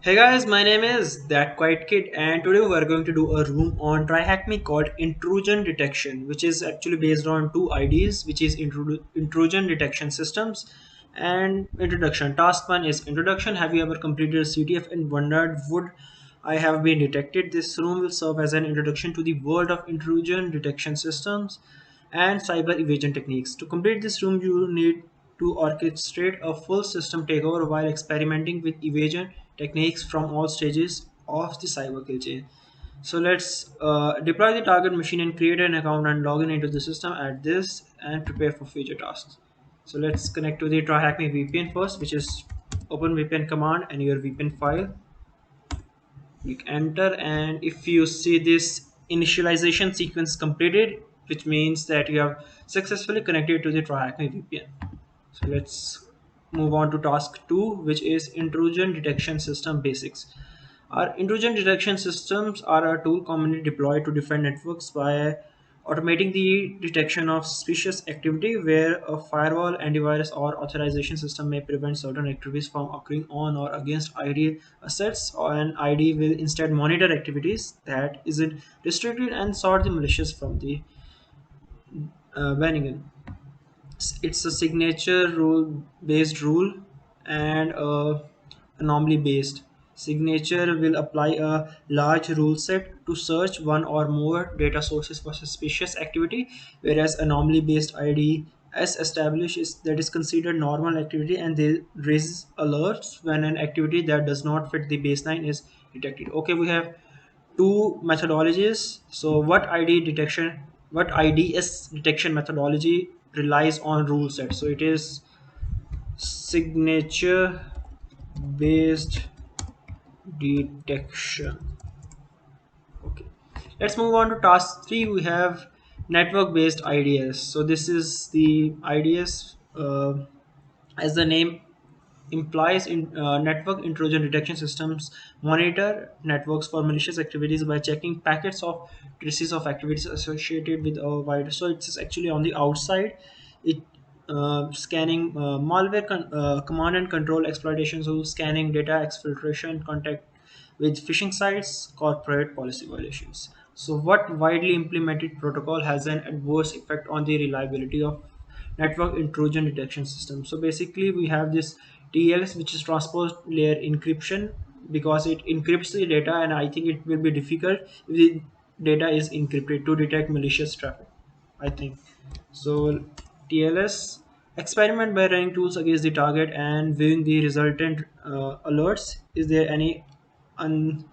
Hey guys, my name is That Quiet Kid, and today we are going to do a room on Tryhackme called Intrusion Detection, which is actually based on two IDs, which is Intrusion Detection Systems and Introduction. Task 1 is Introduction. Have you ever completed a CTF and wondered, would I have been detected? This room will serve as an introduction to the world of intrusion detection systems and cyber evasion techniques. To complete this room, you need to orchestrate a full system takeover while experimenting with evasion techniques from all stages of the cyber kill chain. So let's deploy the target machine and create an account and log in into the system at this and prepare for future tasks. So let's connect to the Tryhackme VPN first, which is open VPN command and your VPN file. You enter, and if you see this initialization sequence completed, which means that you have successfully connected to the Tryhackme VPN. So let's move on to task 2, which is intrusion detection system basics. Our intrusion detection systems are a tool commonly deployed to defend networks by automating the detection of suspicious activity where a firewall, antivirus, or authorization system may prevent certain activities from occurring on or against ID assets, or an ID will instead monitor activities that isn't restricted and sort the malicious from the banning. It's a signature rule based rule and anomaly based. Signature will apply a large rule set to search one or more data sources for suspicious activity, whereas anomaly based ID as established is that is considered normal activity and they raises alerts when an activity that does not fit the baseline is detected. Okay, we have two methodologies. So what IDS detection methodology relies on rule set. So it is signature based detection. Okay, let's move on to task 3. We have network based IDS. So this is the IDS, as the name implies, in network intrusion detection systems monitor networks for malicious activities by checking packets of traces of activities associated with a wide. So it's actually on the outside. It scanning malware command and control exploitation, so scanning data exfiltration, contact with phishing sites, corporate policy violations. So what widely implemented protocol has an adverse effect on the reliability of network intrusion detection system? So basically we have this TLS, which is transport layer encryption, because it encrypts the data, and I think it will be difficult if the data is encrypted to detect malicious traffic, I think. So TLS experiment by running tools against the target and viewing the resultant alerts. Is there any un-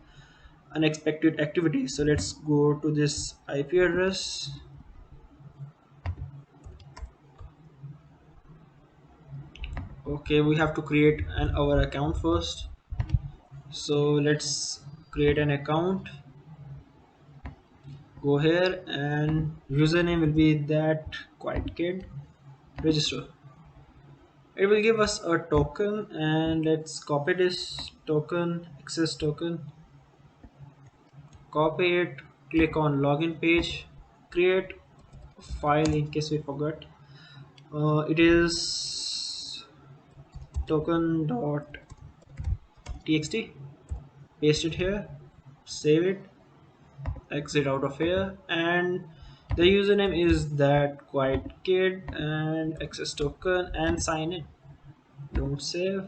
unexpected activity? So let's go to this IP address. Okay, we have to create our account first. So let's create an account. Go here, and username will be That Quiet Kid. Register. It will give us a token, and let's copy this token, access token, copy it, click on login page, create a file in case we forgot. It is token.txt. Paste it here, save it, exit out of here, and the username is That Quiet Kid, and access token, and sign in. Don't save.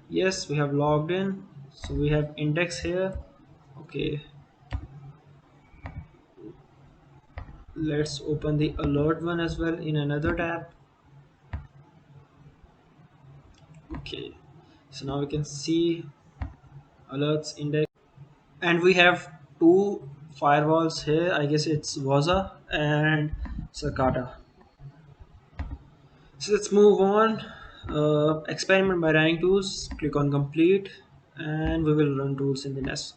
Yes, we have logged in, so we have index here. Okay, let's open the alert one as well in another tab. Okay, so now we can see alerts index, and we have two firewalls here. I guess it's Waza and Sakata. So let's move on. Experiment by running tools. Click on complete, and we will run tools in the next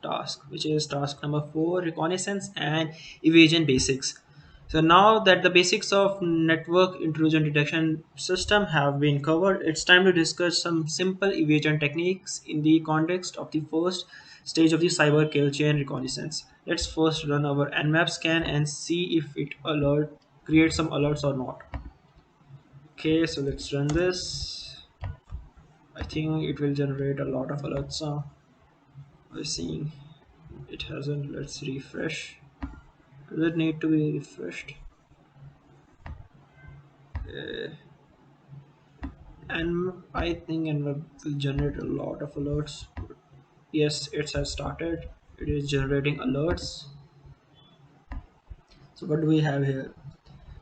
task, which is task number 4: reconnaissance and evasion basics. So now that the basics of network intrusion detection system have been covered, it's time to discuss some simple evasion techniques in the context of the first stage of the cyber kill chain, reconnaissance. Let's first run our nmap scan and see if it alert creates some alerts or not. Okay, so let's run this. I think it will generate a lot of alerts now. I seeing it hasn't. Let's refresh. Does it need to be refreshed? And I think NWeb will generate a lot of alerts. Yes, it has started. It is generating alerts. So what do we have here?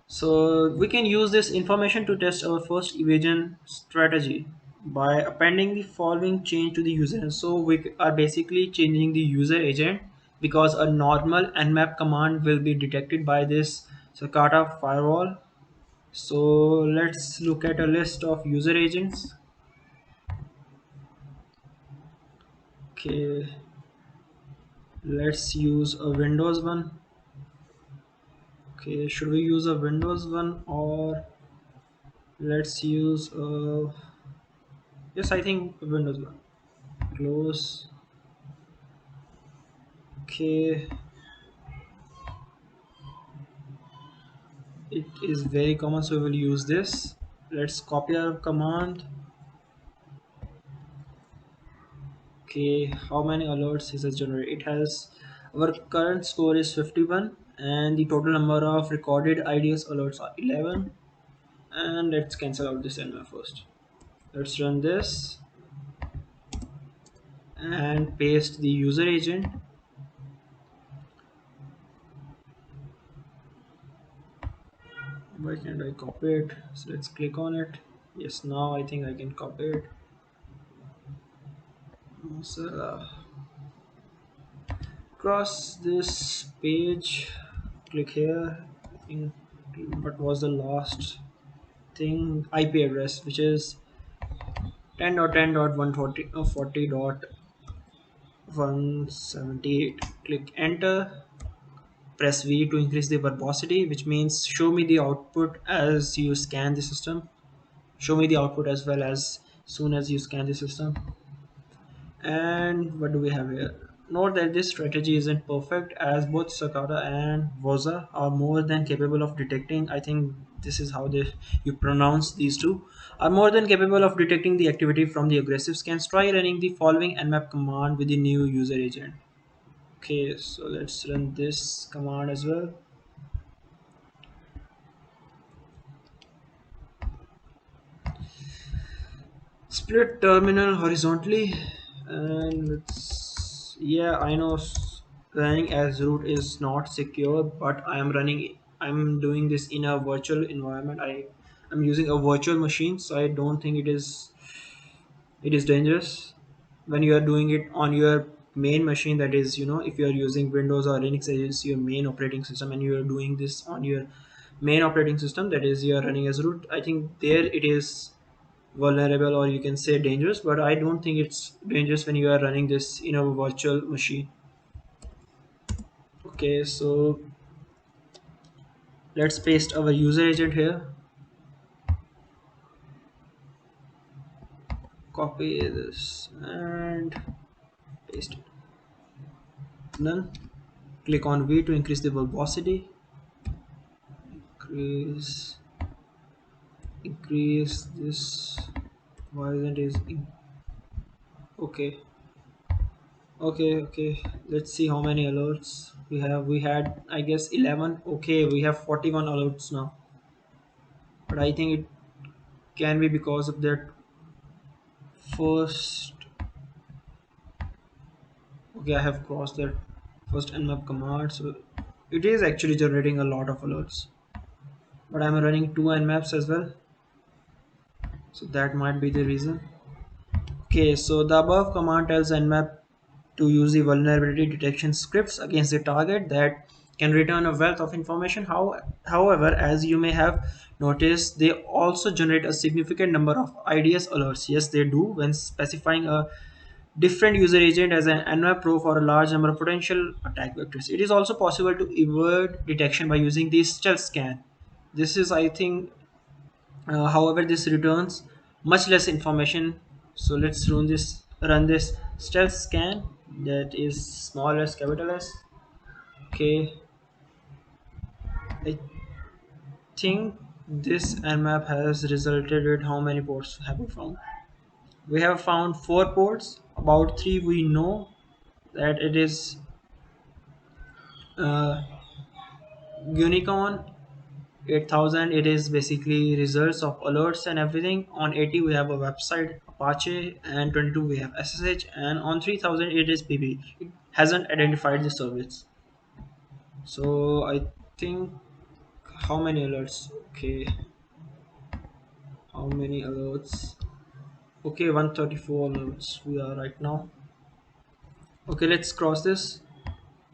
So we can use this information to test our first evasion strategy by appending the following change to the user. So we are basically changing the user agent because a normal nmap command will be detected by this Sakata firewall. So let's look at a list of user agents. Okay, let's use a Windows one. Okay, should we use a Windows one or let's use a, yes, I think Windows one. Close. Okay, it is very common, so we will use this. Let's copy our command. Okay, how many alerts is it generated? It has, our current score is 51 and the total number of recorded IDS alerts are 11. And let's cancel out this nmap first. Let's run this and paste the user agent. Why can't I copy it? So let's click on it. Yes, now I think I can copy it. So, cross this page, click here. I think what was the last thing? IP address, which is 10.10.140.178. Click enter. Press V to increase the verbosity, which means show me the output as you scan the system. Show me the output as well as soon as you scan the system. And what do we have here? Note that this strategy isn't perfect as both Sakata and Voza are more than capable of detecting. I think this is how you pronounce these two. Are more than capable of detecting the activity from the aggressive scans. Try running the following nmap command with the new user agent. Okay, so let's run this command as well. Split terminal horizontally, and let's, yeah, I know running as root is not secure, but I'm doing this in a virtual environment. I'm using a virtual machine, so I don't think it is dangerous when you are doing it on your main machine. That is, if you are using Windows or Linux as your main operating system and you are doing this on your main operating system, that is you are running as root, I think there it is vulnerable, or you can say dangerous, but I don't think it's dangerous when you are running this in a virtual machine. Okay, so let's paste our user agent here, copy this and paste it. None. Click on V to increase the verbosity. Increase this. Why isn't it okay? Okay, let's see how many alerts we had, I guess 11. Okay, we have 41 alerts now, but I think it can be because of that first. Okay, I have crossed that first nmap command, so it is actually generating a lot of alerts, but I'm running two nmaps as well, so that might be the reason. Okay, so the above command tells nmap to use the vulnerability detection scripts against the target that can return a wealth of information. However, as you may have noticed, they also generate a significant number of IDS alerts. Yes, they do, when specifying a different user agent as an nmap pro for a large number of potential attack vectors. It is also possible to evade detection by using the stealth scan. This is, I think, however, this returns much less information. So let's run this stealth scan, that is small s capital S. Okay, I think this nmap has resulted in how many ports have we found? We have found 4 ports. About 3 we know that it is uh, Unicorn 8000. It is basically results of alerts and everything. On 80 we have a website Apache, and 22 we have SSH, and on 3000 it is PP. It hasn't identified the service. So I think, how many alerts? Okay, how many alerts? Okay, 134 alerts we are right now. Okay, let's cross this.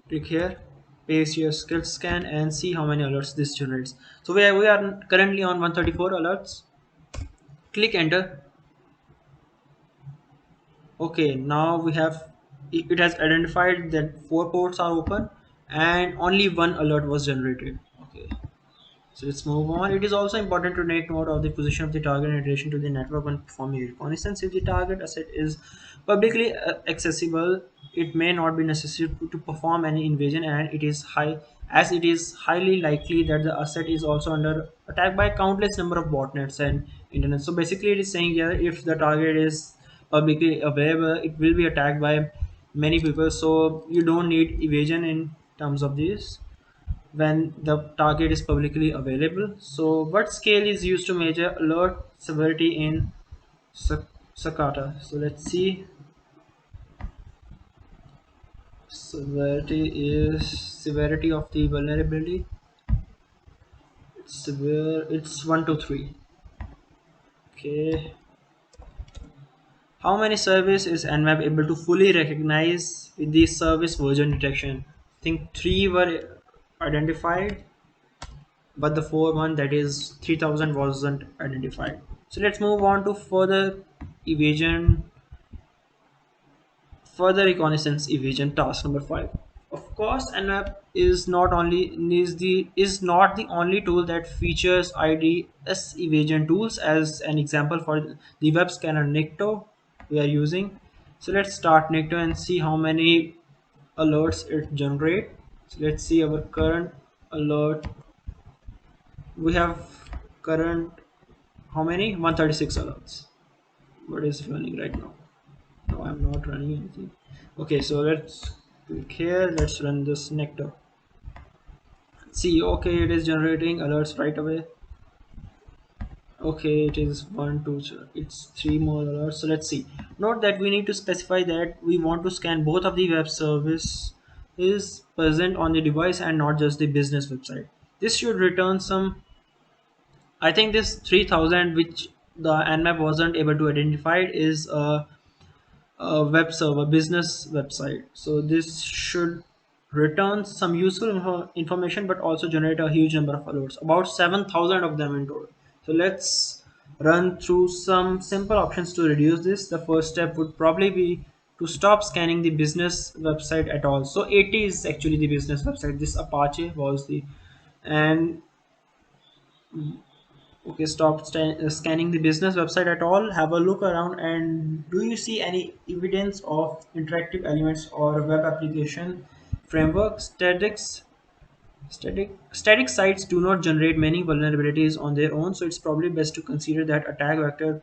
Click here, paste your skill scan, and see how many alerts this generates. So we are currently on 134 alerts. Click enter. Okay, now we have, it has identified that 4 ports are open and only one alert was generated. Okay, so let's move on. It is also important to take note of the position of the target in relation to the network when performing reconnaissance. If the target asset is publicly accessible, it may not be necessary to perform any invasion, and it is high, as it is highly likely that the asset is also under attack by countless number of botnets and internet. So basically, it is saying here, if the target is publicly available, it will be attacked by many people. So you don't need evasion in terms of this when the target is publicly available. So what scale is used to measure alert severity in Sakata? So let's see. Severity of the vulnerability. It's severe. It's 1 to 3. Okay. How many service is Nmap able to fully recognize with the service version detection? I think 3 were identified, but the 4 one, that is 3000, wasn't identified. So let's move on to evasion further reconnaissance evasion task number 5. Of course, nmap is not the only tool that features IDS evasion tools. As an example, for the web scanner Nikto we are using. So let's start Nikto and see how many alerts it generate. So let's see our current alert. We have current, how many? 136 alerts. What is running right now? No, I'm not running anything. Okay, so let's click here. Let's run this nectar. See, okay, it is generating alerts right away. Okay, it is one, two, it's 3 more alerts. So let's see. Note that we need to specify that we want to scan both of the web service is present on the device and not just the business website. This should return some. I think this 3000, which the Nmap wasn't able to identify, is a web server business website. So this should return some useful information, but also generate a huge number of alerts, about 7000 of them in total. So let's run through some simple options to reduce this. The first step would probably be to stop scanning the business website at all. So 80 is actually the business website. This Apache was the, and okay, stop scanning the business website at all. Have a look around, and do you see any evidence of interactive elements or web application framework? Static sites do not generate many vulnerabilities on their own, so it's probably best to consider that attack vector.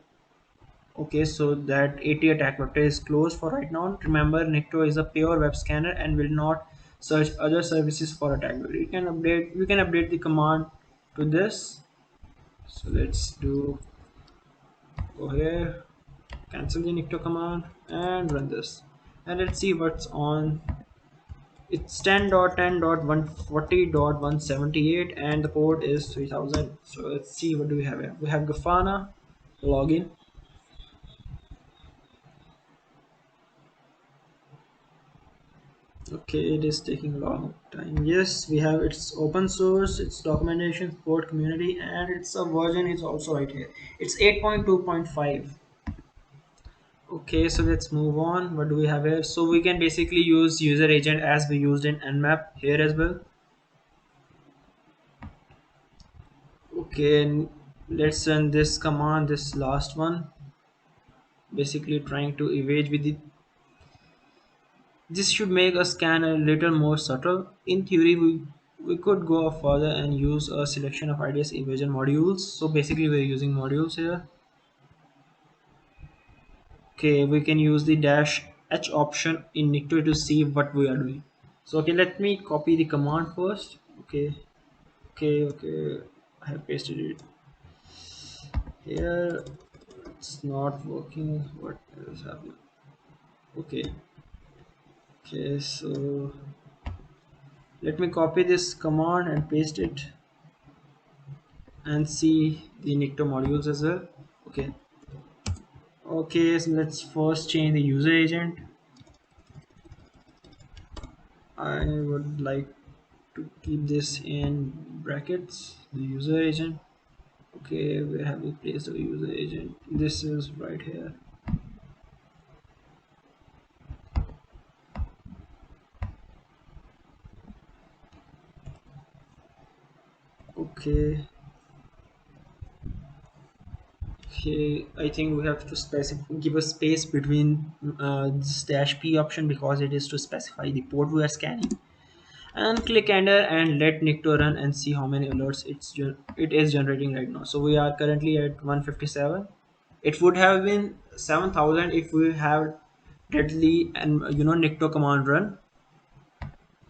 Okay, so that 80 attack vector is closed for right now. Remember, Nikto is a pure web scanner and will not search other services for attack vector. You can update the command to this. So let's go here, cancel the Nikto command and run this, and let's see what's on. It's 10.10.140.178 and the port is 3000. So let's see, what do we have here. We have Grafana login. Okay, it is taking a long time. Yes, we have, it's open source, it's documentation, support, community, and it's a version is also right here. It's 8.2.5. Okay, so let's move on. What do we have here? So we can basically use user agent as we used in nmap here as well. Okay, and let's run this command, this last one, basically trying to evade with the, this should make a scan a little more subtle. In theory, we could go further and use a selection of IDS evasion modules. So basically we're using modules here. Okay, we can use the dash h option in Nicto to see what we are doing. So okay, let me copy the command first. Okay, okay, I have pasted it here. It's not working. What is happening? Okay, so let me copy this command and paste it and see the Nicto modules as well. Okay, so let's first change the user agent. I would like to keep this in brackets, the user agent. Okay, where have we placed the user agent? This is right here. Okay, okay, I think we have to specify, give a space between this dash p option because it is to specify the port we are scanning. And click enter and let Nicto run and see how many alerts it is generating right now. So we are currently at 157. It would have been 7,000 if we have deadly and Nicto command run.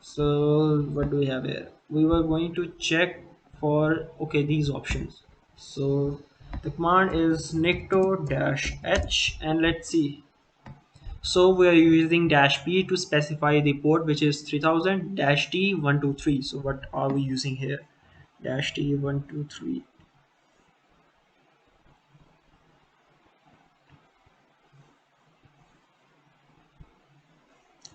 So what do we have here? We were going to check for okay these options. So the command is nicto dash h and let's see. So we are using dash p to specify the port which is 3000 dash t 123. So what are we using here? Dash t 123.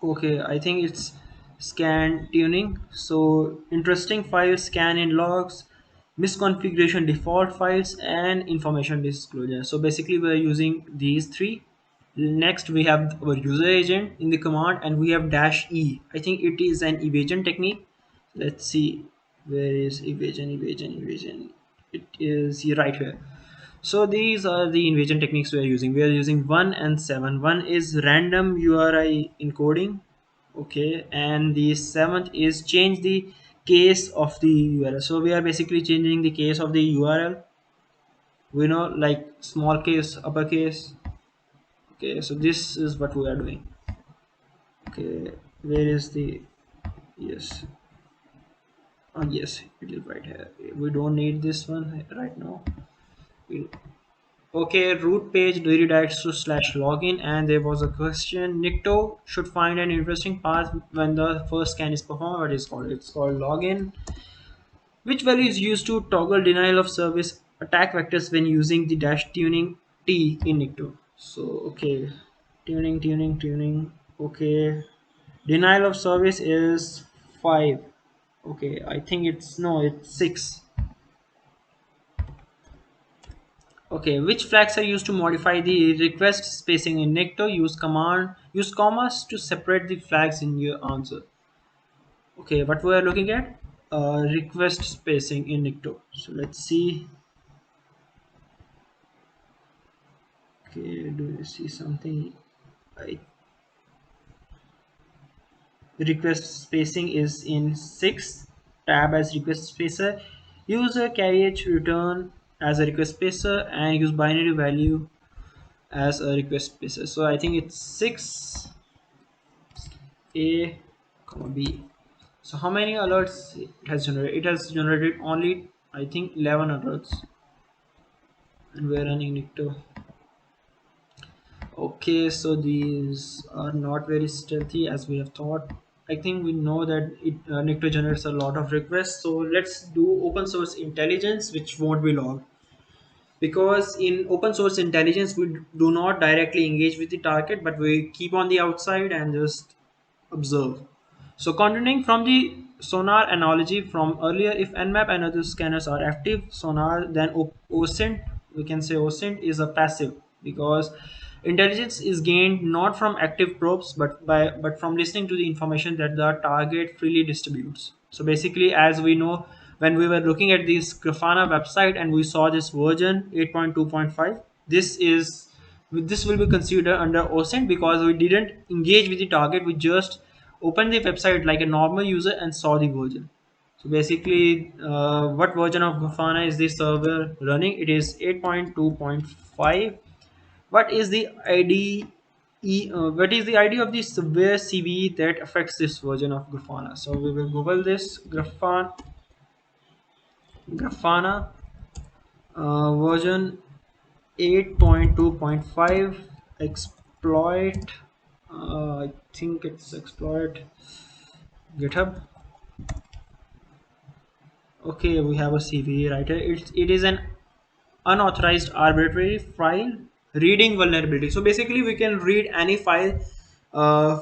Okay, I think it's scan tuning. So interesting files, scan in logs, misconfiguration default files, and information disclosure. So basically we're using these three. Next we have our user agent in the command and we have dash e. I think it is an evasion technique. Let's see, where is evasion. It is here, right here. So these are the invasion techniques we are using. We are using 1 and 7. 1 is random URI encoding. Okay, and the seventh is change the case of the URL. So we are basically changing the case of the URL. We know like small case, uppercase. Okay, so this is what we are doing. Okay, where is the yes? Oh yes, it is right here. We don't need this one right now. We Okay, root page redirects to slash login, and there was a question. Nicto should find an interesting path when the first scan is performed. What is called? It's called login. Which value is used to toggle denial of service attack vectors when using the dash tuning T in Nicto? So okay, tuning. Okay, denial of service is 5. Okay, I think it's no, it's 6. Okay, which flags are used to modify the request spacing in Necto? Use commas to separate the flags in your answer. Okay, what we are looking at? Request spacing in Necto. So let's see. Okay, do you see something? I, request spacing is in 6 tab as request spacer. Use a carriage return as a request spacer and use binary value as a request spacer. So I think it's 6 A, comma B. So how many alerts it has generated? It has generated only I think 11 alerts, and we're running Nicto. Okay, so these are not very stealthy as we have thought. I think we know that Nicto generates a lot of requests. So let's do open source intelligence, which won't be logged. Because in open source intelligence we do not directly engage with the target, but we keep on the outside and just observe. So continuing from the sonar analogy from earlier, if nmap and other scanners are active sonar, then OSINT, we can say OSINT is a passive, because intelligence is gained not from active probes but from listening to the information that the target freely distributes. So basically, as we know, when we were looking at this Grafana website and we saw this version 8.2.5, this will be considered under OSINT because we didn't engage with the target. We just opened the website like a normal user and saw the version. So basically, what version of Grafana is this server running? It is 8.2.5, What is the what is the ID of the severe CVE that affects this version of Grafana? So we will Google this Grafana version 8.2.5 exploit. I think it's exploit GitHub. Okay, we have a CVE right here. It is an unauthorized arbitrary file reading vulnerability. So basically we can read any file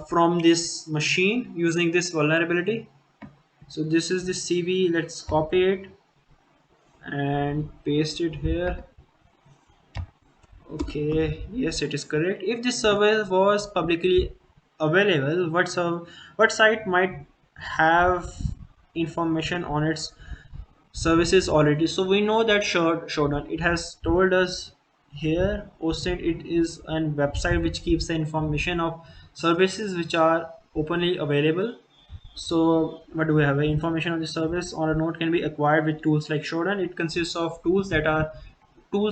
from this machine using this vulnerability. So this is the CV. Let's copy it and paste it here. Okay, yes, it is correct. If this server was publicly available, what site might have information on its services already? So we know that Shodan, it has told us here OSINT, it is a website which keeps the information of services which are openly available. So what do we have? Information of the service on a node can be acquired with tools like Shodan. It consists of tools,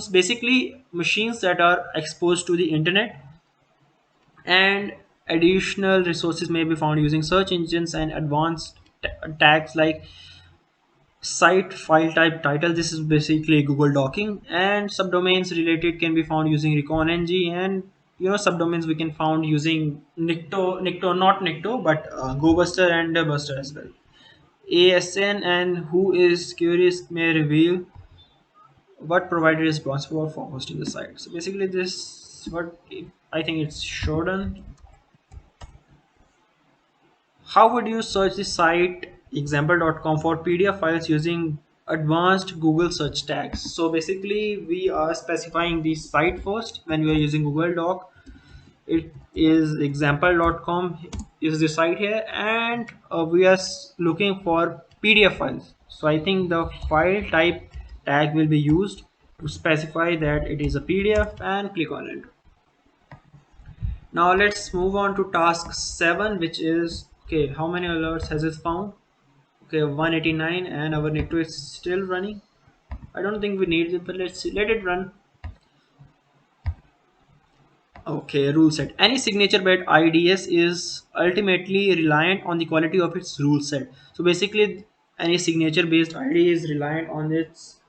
basically machines that are exposed to the internet, and additional resources may be found using search engines and advanced tags like site, file type, title. This is basically Google docking, and subdomains related can be found using recon-ng, and subdomains we can found using Nicto, not Nicto, but GoBuster and Buster as well. ASN and who is curious may reveal what provider is responsible for hosting the site. So basically this what I think it's Shodan. How would you search the site example.com for PDF files using advanced Google search tags? So basically we are specifying the site first when we are using Google Doc. It is example.com is the site here, and we are looking for PDF files. So I think the file type tag will be used to specify that it is a PDF and click on it. Now let's move on to task 7, which is okay, how many alerts has it found? Okay, 189, and our network is still running. I don't think we need it, but let's see, let it run. Okay, rule set. Any signature based IDS is ultimately reliant on the quality of its rule set. So basically, any signature based ID is reliant on its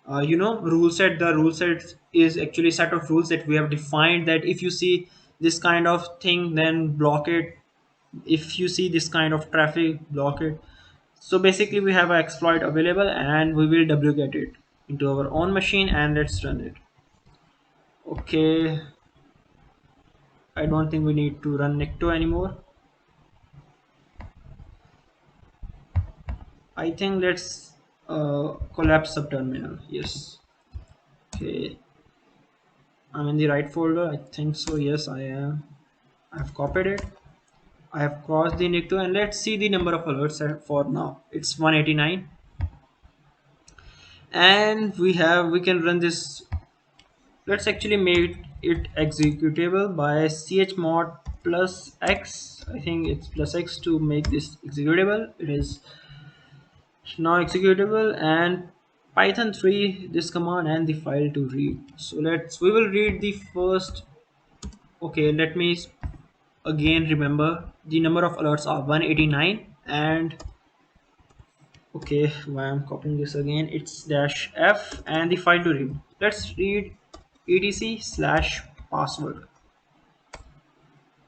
rule set. The rule set is actually a set of rules that we have defined, that if you see this kind of thing, then block it. If you see this kind of traffic, block it. So basically we have an exploit available, and we will wget it into our own machine, and let's run it. Okay, I don't think we need to run Nicto anymore. I think let's collapse subterminal. Yes. Okay. I'm in the right folder. I think so. Yes, I am. I've copied it. I have crossed the Nicto, and let's see the number of alerts for now. It's 189, and we can run this. Let's actually make it executable by chmod plus x. I think it's plus x to make this executable. It is now executable, and python 3 this command and the file to read. So we will read the first. Okay, let me again remember the number of alerts are 189, and okay, why I'm copying this again, it's dash f and the file to read. Let's read etc slash password.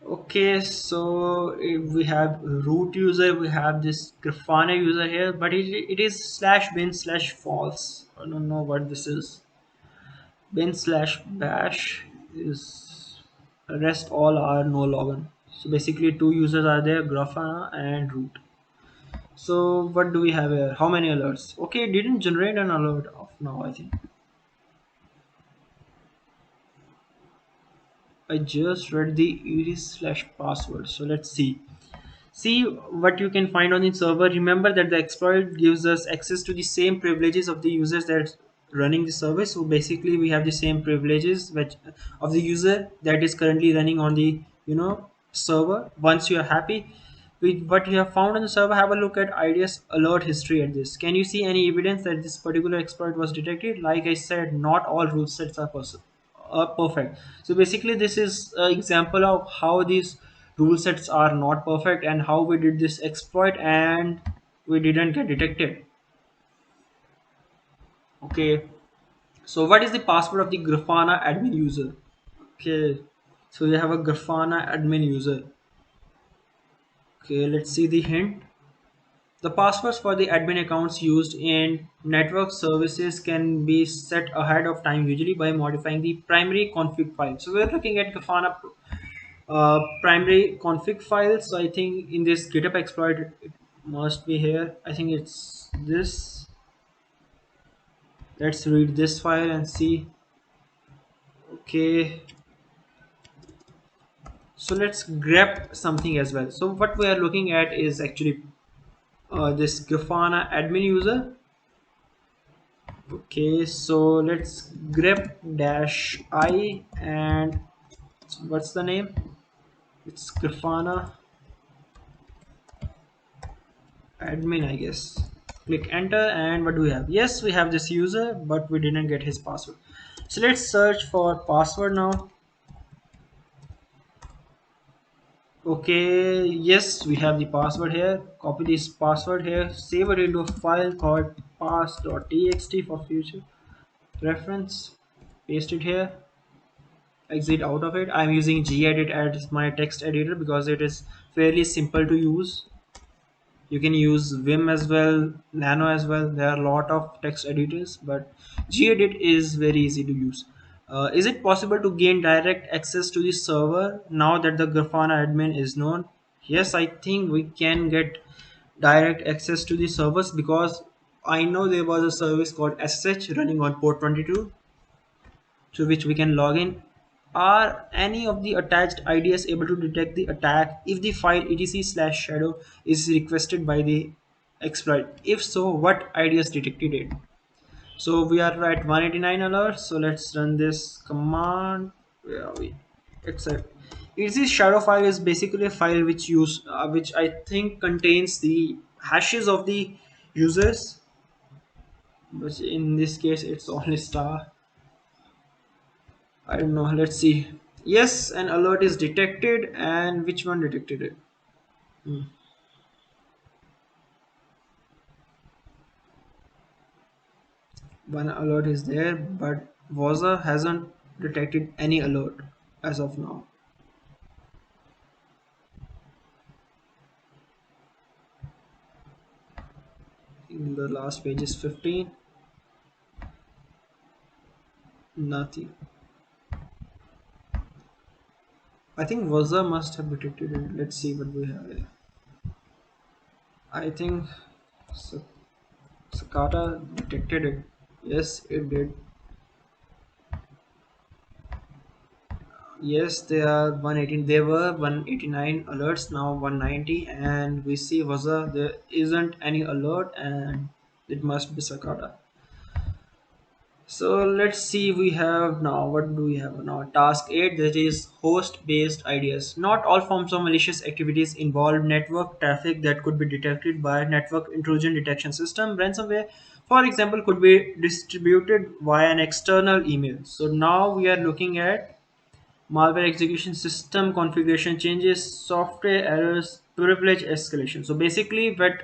Okay, so if we have root user, we have this Grafana user here, but it is slash bin slash false. I don't know what this is. Bin slash bash is, rest all are no login. So basically two users are there, Grafana and root. So what do we have here? How many alerts? Okay, it didn't generate an alert of now, I think. I just read the ed slash password. So let's see what you can find on the server. Remember that the exploit gives us access to the same privileges of the users that's running the service. So basically we have the same privileges which of the user that is currently running on the server. Once you are happy with what you have found on the server, have a look at IDS alert history at this. Can you see any evidence that this particular exploit was detected? Like I said, not all rule sets are possible. perfect. So basically, this is an example of how these rule sets are not perfect and how we did this exploit and we didn't get detected. Okay. So what is the password of the Grafana admin user? Okay. So you have a Grafana admin user. Okay. Let's see the hint. The passwords for the admin accounts used in network services can be set ahead of time, usually by modifying the primary config file. So we're looking at Grafana primary config file. So I think in this GitHub exploit, it must be here. I think it's this. Let's read this file and see. Okay. So let's grab something as well. So what we are looking at is actually this Grafana admin user. Okay, so let's grep dash I and what's the name? It's Grafana admin, I guess. Click enter and what do we have? Yes, we have this user, but we didn't get his password. So let's search for password now. Okay, yes, we have the password here. Copy this password here, save it into a file called pass.txt for future reference. Paste it here, exit out of it. I'm using gedit as my text editor because it is fairly simple to use. You can use Vim as well, Nano as well. There are a lot of text editors, but gedit is very easy to use. Is it possible to gain direct access to the server now that the Grafana admin is known? Yes, I think we can get direct access to the servers because I know there was a service called SSH running on port 22 to which we can log in. Are any of the attached IDs able to detect the attack if the file etc/shadow is requested by the exploit? If so, what IDs detected it? So we are at 189 alerts. So let's run this command. Where are we? Except etc shadow file is basically a file which I think contains the hashes of the users, but in this case it's only star. I don't know. Let's see. Yes, an alert is detected, and which one detected it? Hmm. One alert is there, but Waza hasn't detected any alert as of now. In the last page is 15. Nothing. I think Waza must have detected it. Let's see what we have here. I think Sa- Sakata detected it. Yes, it did. Yes, they are 118. There were 189 alerts, now 190, and we see Waza there isn't any alert, and it must be Sakata. So let's see. We have now what do we have now? Task 8, that is host based ideas. Not all forms of malicious activities involve network traffic that could be detected by network intrusion detection system. Ransomware, for example, could be distributed via an external email. So now we are looking at malware execution system configuration changes, software errors, privilege escalation. So basically what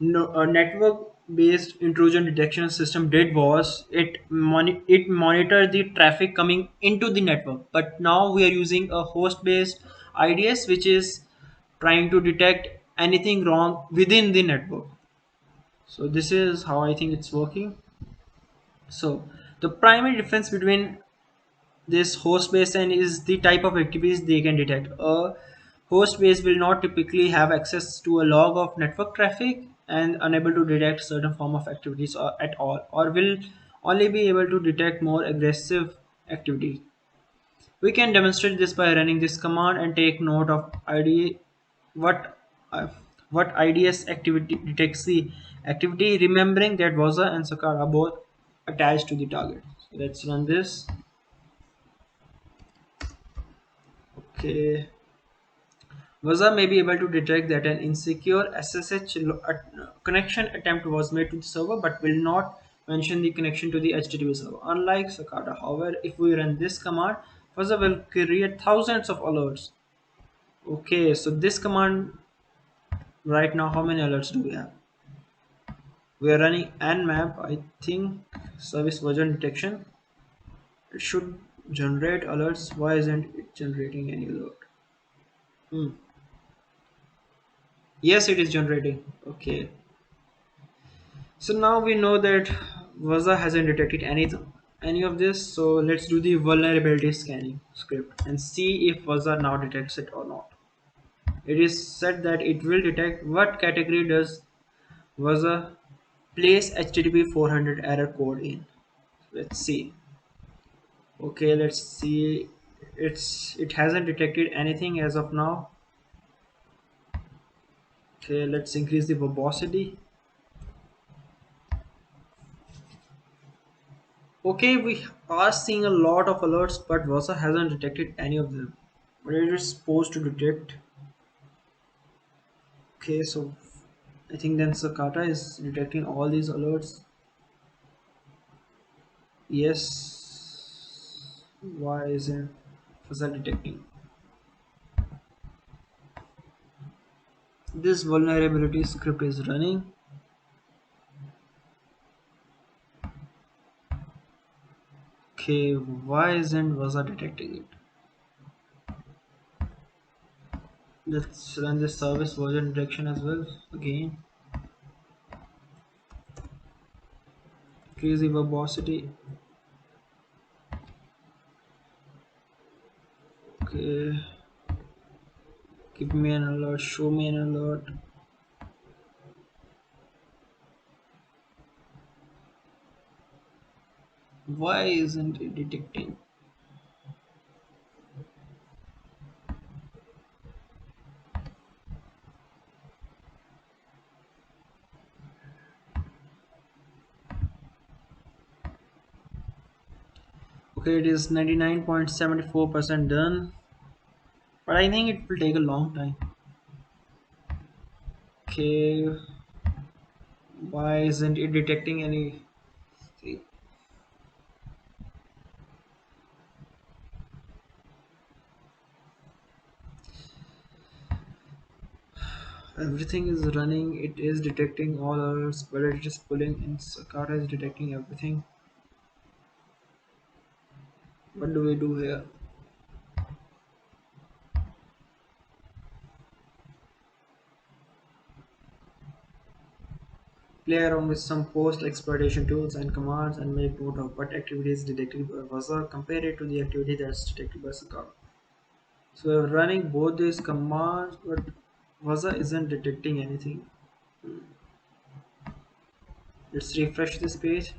a network based intrusion detection system did was it monitored the traffic coming into the network, but now we are using a host based IDS which is trying to detect anything wrong within the network. So this is how I think it's working. So the primary difference between this host base and is the type of activities they can detect. A host base will not typically have access to a log of network traffic and unable to detect certain form of activities at all, or will only be able to detect more aggressive activity. We can demonstrate this by running this command and take note of ID what uh, what IDS activity detects the activity, remembering that Waza and Sakar are both attached to the target. So let's run this. Okay. Waza may be able to detect that an insecure SSH connection attempt was made to the server, but will not mention the connection to the HTTP server. Unlike Sakata, however, if we run this command, Fuzzer will create thousands of alerts. Okay, so this command right now, how many alerts do we have? We are running nmap, I think, service version detection. It should generate alerts. Why isn't it generating any alert? Hmm. Yes, it is generating. Okay. So now we know that Vaza hasn't detected any of this. So let's do the vulnerability scanning script and see if Vaza now detects it or not. It is said that it will detect what category does Vaza place HTTP 400 error code in. Let's see. Okay, let's see. It hasn't detected anything as of now. Okay, let's increase the verbosity. Okay, we are seeing a lot of alerts, but Versa hasn't detected any of them. What it is supposed to detect? Okay, so I think then Sakata is detecting all these alerts. Yes. Why isn't Versa detecting? This vulnerability script is running. Okay, why isn't Versa detecting it? Let's run this service version detection as well again. Increase the verbosity. Okay, give me an alert, show me an alert. Why isn't it detecting? Okay, it is 99.74% done, but I think it will take a long time. Okay, why isn't it detecting any? See, everything is running, it is detecting all alerts, but it is pulling in. Sakata is detecting everything. What do we do here? Play around with some post exploitation tools and commands and make note of what activity is detected by Vasa, compare it to the activity that's detected by Sakata. So we're running both these commands, but Vasa isn't detecting anything. Let's refresh this page.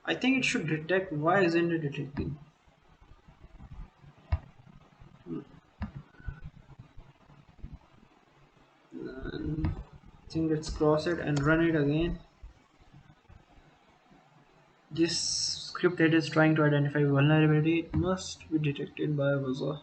I think it should detect. Why isn't it detecting? And I think let's cross it and run it again. This script that is trying to identify vulnerability must be detected by Vasa.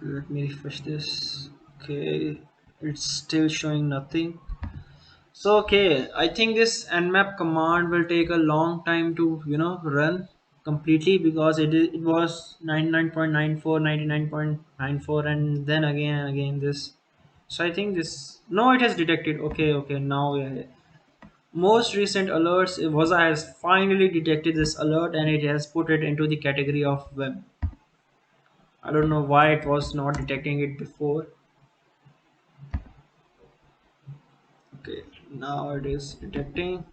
Let me refresh this. Okay, it's still showing nothing. So okay, I think this nmap command will take a long time to run completely because it was 99.94, 99.94, and then again and again this. So I think this no, it has detected. Okay, okay, now yeah. Most recent alerts, Waza has finally detected this alert and it has put it into the category of web. I don't know why it was not detecting it before. Okay, now it is detecting.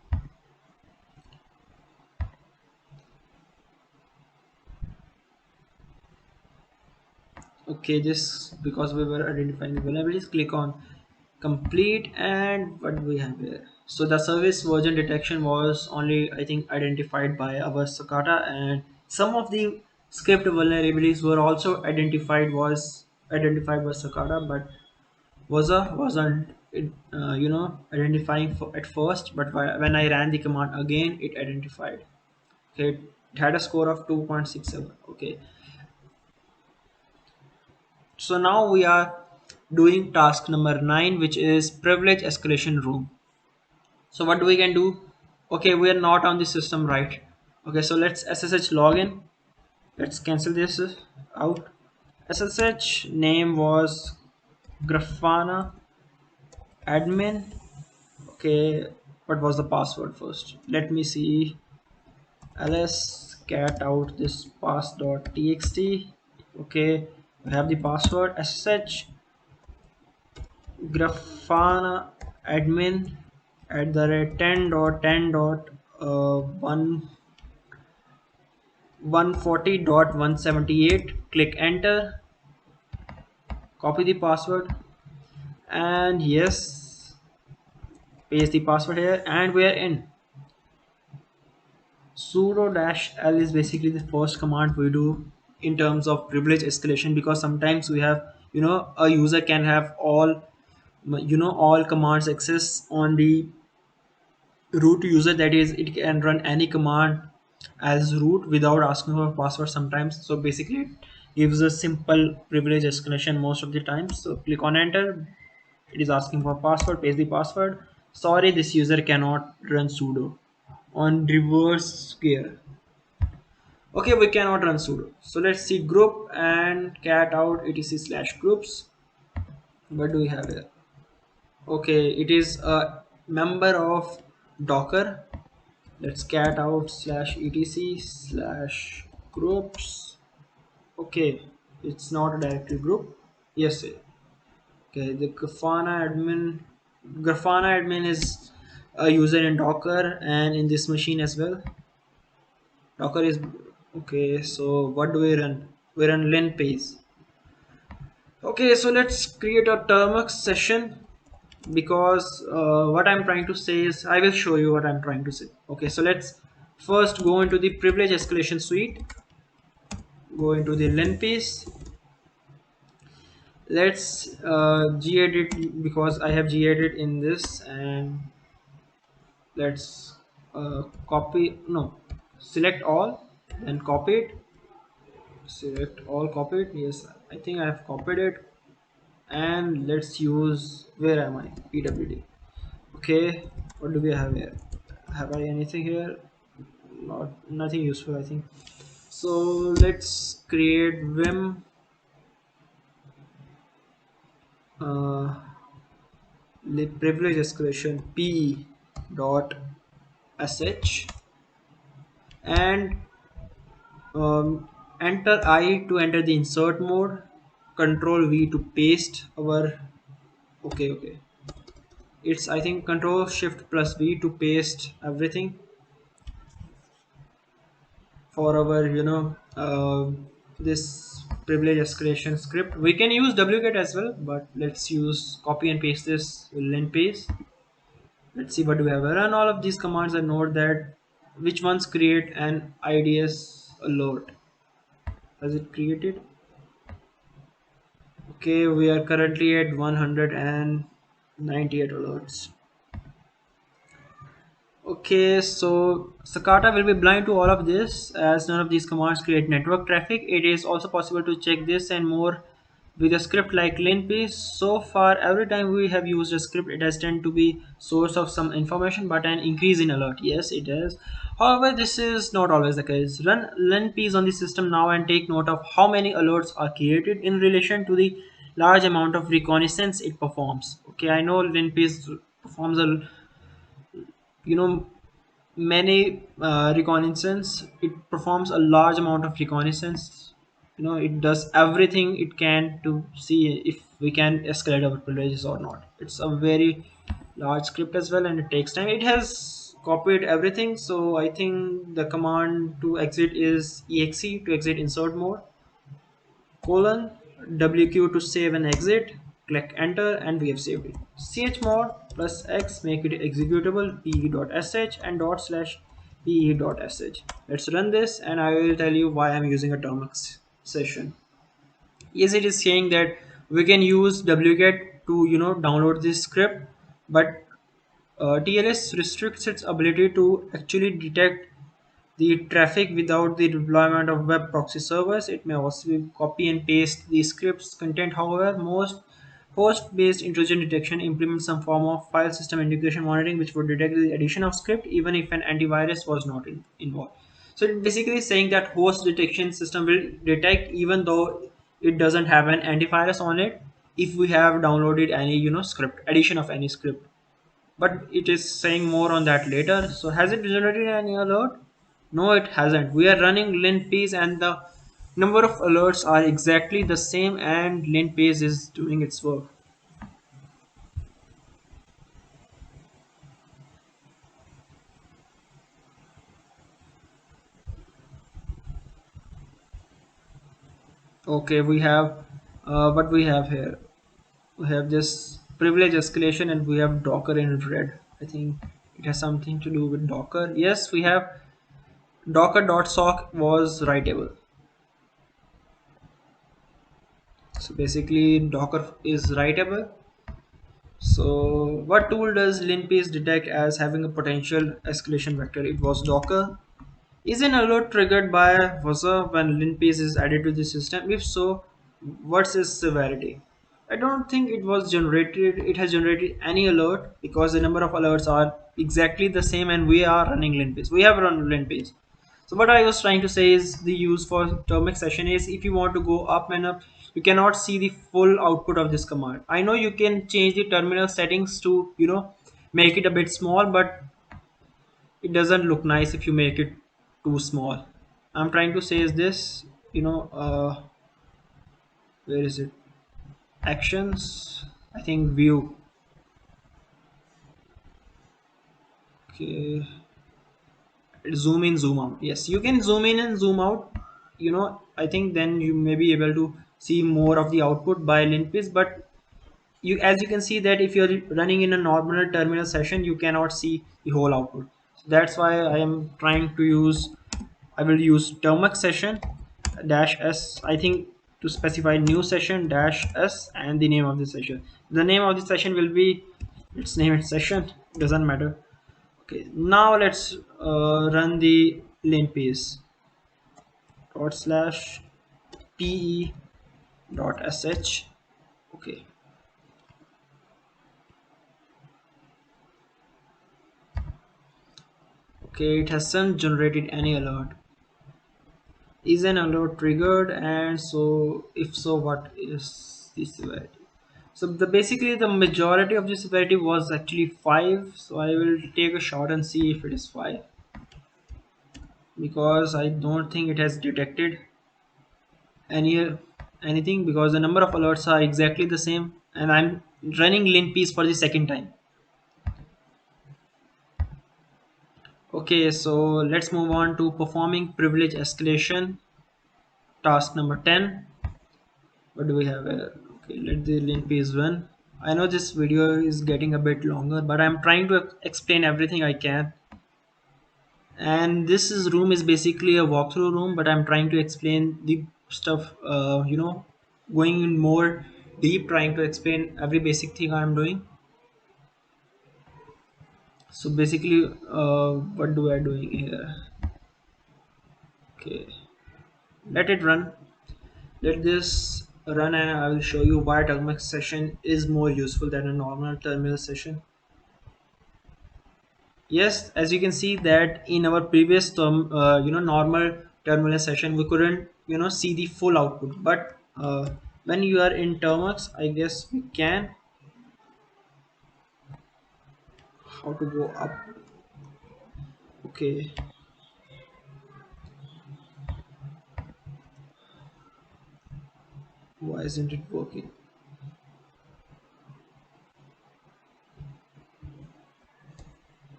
Okay, this because we were identifying the vulnerabilities. Click on complete, and what do we have here? So the service version detection was only I think identified by our Sakata, and some of the script vulnerabilities were also identified was identified by Sakata, but wasn't identifying for, at first, but when I ran the command again, it identified. Okay, it had a score of 2.67. Okay, so now we are doing task number 9, which is privilege escalation room. So what we can do? Okay, we are not on the system, right? Okay, so let's SSH login. Let's cancel this out. SSH name was Grafana admin. Okay, what was the password first? Let me see. ls cat out this pass.txt. Okay, we have the password ssh grafana admin at the rate 10.10 dot 1 140.178. Click enter, copy the password, and yes, paste the password here, and we are in. Sudo dash l is basically the first command we do in terms of privilege escalation, because sometimes we have, a user can have all commands access on the root user. That is, it can run any command as root without asking for password sometimes. So basically it gives a simple privilege escalation most of the time. So click on enter. It is asking for password, paste the password. Sorry, this user cannot run sudo. On reverse gear, okay, we cannot run sudo. So let's see group and cat out etc slash groups. What do we have here? Okay, it is a member of Docker. Let's cat out slash etc slash groups. Okay, it's not a directory group. Yes. Okay, the Grafana admin is a user in Docker and in this machine as well. Docker is okay. So what do we run? We run linpace. Okay, so let's create a termux session, because what I'm trying to say is, I will show you what I'm trying to say. Okay, so let's first go into the privilege escalation suite, go into the linpace. Let's gedit, because I have gedit in this, and let's copy, no, select all and copy it. Select all, copy it. Yes, I think I have copied it. And let's use, where am I, pwd. Okay, what do we have here? Have I anything here? Nothing useful, I think. So let's create vim uh, privilege escalation p dot sh, and enter I to enter the insert mode, control V to paste our, okay, it's, I think, control shift plus V to paste everything for our, this privilege escalation script. We can use wget as well, but let's use copy and paste this linpace. Let's see what we have. Run all of these commands and note that which ones create an IDS alert. Has it created? Okay, we are currently at 198 alerts. Okay, so Sakata will be blind to all of this, as none of these commands create network traffic. It is also possible to check this and more with a script like linpace. So far, every time we have used a script, it has tended to be source of some information, but an increase in alert. Yes, it is. However, this is not always the case. Run linpace on the system now and take note of how many alerts are created in relation to the large amount of reconnaissance it performs. Okay, I know linpace performs a, you know many reconnaissance. It performs a large amount of reconnaissance. It does everything it can to see if we can escalate our privileges or not. It's a very large script as well, and it takes time. It has copied everything, so I think the command to exit is exe to exit insert mode, colon wq to save and exit. Click enter and we have saved it. Chmod plus x make it executable, pe.sh and dot slash pe.sh. Let's run this and I will tell you why I'm using a termux session. Yes, it is saying that we can use wget to download this script, but TLS restricts its ability to actually detect the traffic without the deployment of web proxy servers. It may also copy and paste the script's content. However, most host-based intrusion detection implements some form of file system integration monitoring, which would detect the addition of script even if an antivirus was not involved. So it basically is saying that host detection system will detect even though it doesn't have an antivirus on it if we have downloaded any script, addition of any script. But it is saying more on that later. So has it generated any alert? No, it hasn't. We are running linpace and the number of alerts are exactly the same, and linpace is doing its work. Okay, we have what we have here. We have this privilege escalation and we have Docker in red. I think it has something to do with Docker. Yes, we have docker.sock was writable. So basically Docker is writable. So what tool does linpace detect as having a potential escalation vector? It was Docker. Is an alert triggered by Vasa when linpace is added to the system? If so, what's its severity? I don't think it was generated. It has generated any alert because the number of alerts are exactly the same, and we are running linpace. We have run linpace. So what I was trying to say is the use for termic session is if you want to go up and up, you cannot see the full output of this command. I know you can change the terminal settings to make it a bit small, but it doesn't look nice if you make it too small. I'm trying to say is this, where is it? Actions. I think view. Okay, zoom in, zoom out. Yes, you can zoom in and zoom out. I think then you may be able to see more of the output by linpace, but as you can see that if you're running in a normal terminal session you cannot see the whole output. So that's why I will use termux session dash s, I think, to specify new session dash s and the name of the session. The name of the session will be, let's name it session, doesn't matter. Okay, now let's run the linpace dot slash pe dot sh. Okay. Okay, it hasn't generated any alert. Is an alert triggered, and so if so, what is the severity? So basically the majority of the severity was actually 5, so I will take a shot and see if it is 5, because I don't think it has detected any anything, because the number of alerts are exactly the same and I'm running linpiece for the second time. Okay, so let's move on to performing privilege escalation, task number 10. What do we have here? Okay, let the link page run. I know this video is getting a bit longer, but I'm trying to explain everything I can. And room is basically a walkthrough room, but I'm trying to explain the stuff, going in more deep, trying to explain every basic thing I'm doing. So basically, what do I doing here? Okay, let it run. Let this run, and I will show you why Tugmux session is more useful than a normal terminal session. Yes, as you can see that in our previous term, normal terminal session, we couldn't, see the full output. But when you are in Termux, I guess we can. How to go up? Okay, why isn't it working?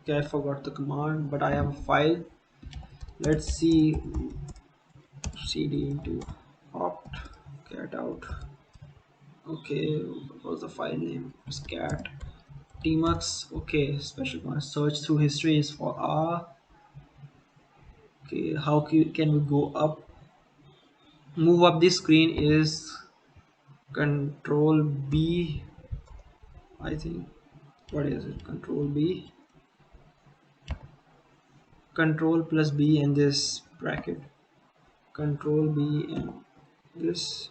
Okay, I forgot the command, but I have a file. Let's see, cd into opt cat out. Okay, what was the file name? It's cat tmux. Okay, special command search through history is for r. Okay, how can we go up? Move up the screen is Control B, I think. What is it? Control B, Control plus B in this bracket. Control B and this.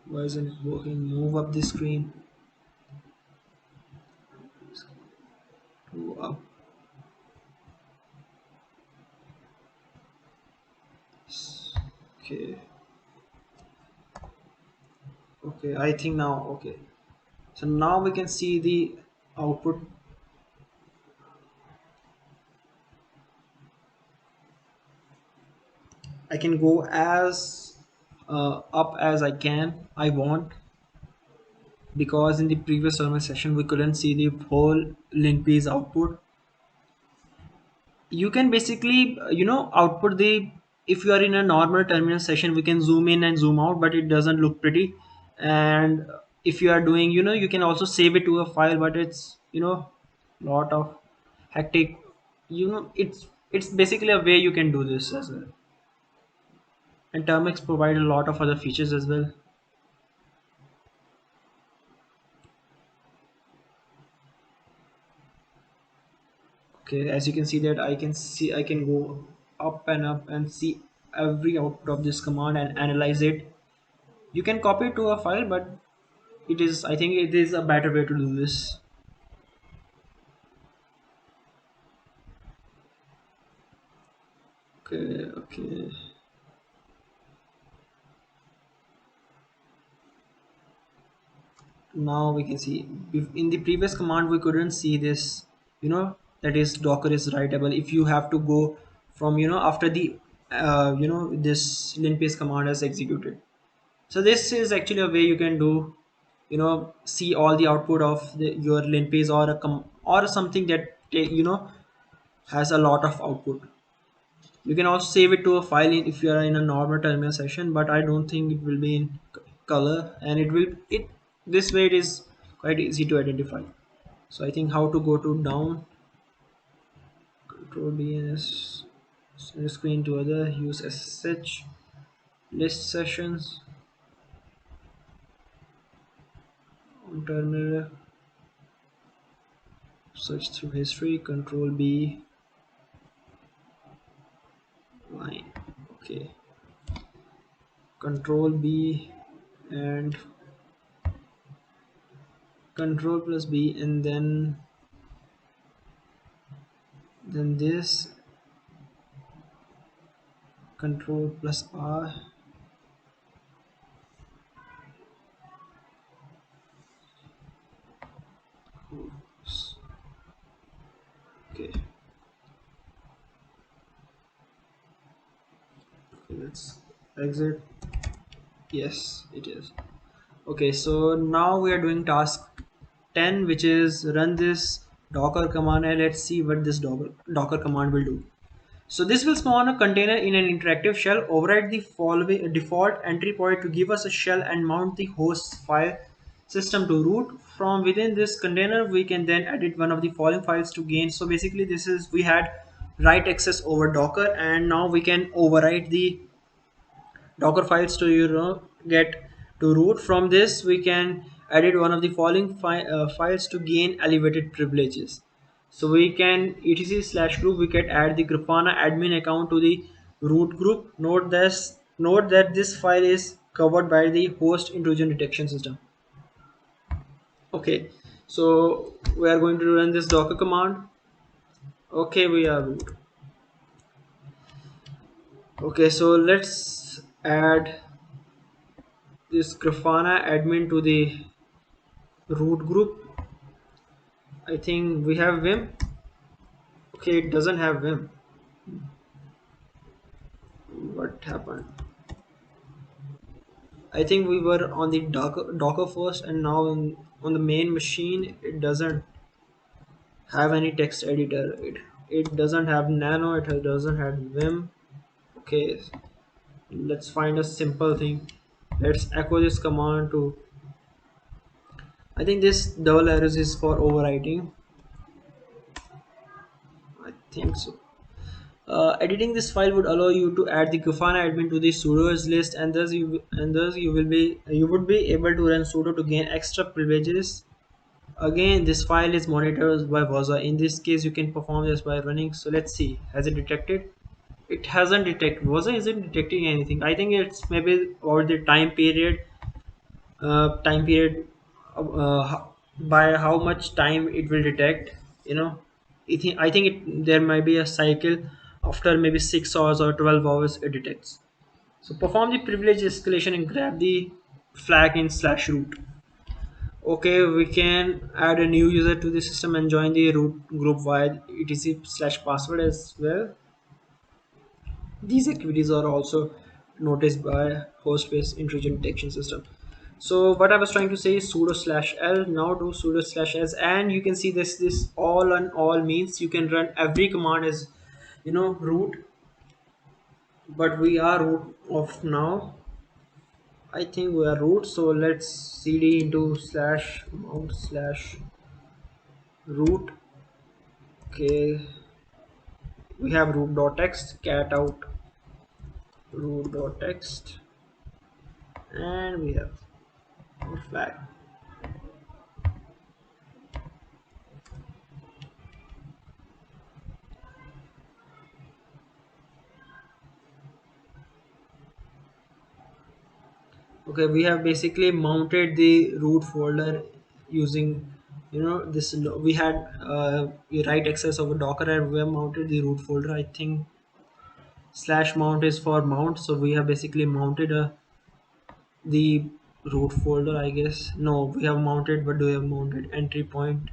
Why isn't it working? Move up the screen. Move up. Okay. Okay, I think now, okay. So now we can see the output. I can go as up as I want, because in the previous sermon session we couldn't see the whole link piece output. You can basically output the, if you are in a normal terminal session we can zoom in and zoom out, but it doesn't look pretty. And if you are doing, you can also save it to a file, but it's lot of hectic. It's basically a way you can do this as well. And Termix provide a lot of other features as well. Okay, as you can see that I can go up and see every output of this command and analyze it. You can copy it to a file, but I think it is a better way to do this. Okay, okay. Now we can see, in the previous command we couldn't see this, that is Docker is writable. If you have to go from, after the this linpace command has executed. So this is actually a way you can do, see all the output of your linpace, or or something that has a lot of output. You can also save it to a file if you are in a normal terminal session, but I don't think it will be in color, and it this way it is quite easy to identify. So I think how to go to down, control DNS, send screen to other, use SSH, list sessions on terminal, search through history, control B, line. Okay, control B and control plus B, and then this control plus R. Okay, let's exit. Yes, it is. Okay, so now we are doing task 10, which is run this docker command, and let's see what this docker command will do. So this will spawn a container in an interactive shell, override the following default entry point to give us a shell, and mount the host file system to root. From within this container, we can then edit one of the following files to gain. So basically this is, we had write access over Docker, and now we can overwrite the Docker files to get to root. From this we can edit one of the following files to gain elevated privileges. So we can etc/group, we can add the Grafana admin account to the root group. Note that this file is covered by the host intrusion detection system. Okay, so we are going to run this docker command. Okay, we are root. Okay, so let's add this Grafana admin to the root group. I think we have Vim. Okay, it doesn't have Vim. What happened? I think we were on the Docker first, and now on the main machine it doesn't have any text editor. It doesn't have Nano. It doesn't have Vim. Okay, let's find a simple thing. Let's echo this command to. I think this double arrows is for overwriting. Think so. Editing this file would allow you to add the Grafana admin to the sudo's list, and thus you would be able to run sudo to gain extra privileges. Again, this file is monitored by Waza. In this case, you can perform this by running. So let's see. Has it detected? It hasn't detected. Waza isn't detecting anything. I think it's maybe about the time period by how much time it will detect. You know, I think there might be a cycle after maybe 6 hours or 12 hours it detects. So perform the privilege escalation and grab the flag in slash root. Okay, we can add a new user to the system and join the root group via etc slash password as well. These activities are also noticed by host-based intrusion detection system. So what I was trying to say is sudo slash l. Now do sudo slash s, and you can see this all and all means you can run every command as root, but we are root of now. I think we are root, so let's cd into slash mount slash root. Okay, we have root.txt, cat out root.txt, and we have our flag. Okay, we have basically mounted the root folder using this. We had a write access over docker, and we have mounted the root folder. I think slash mount is for mount, so we have basically mounted the root folder, I guess. No, we have mounted, but do we have mounted entry point?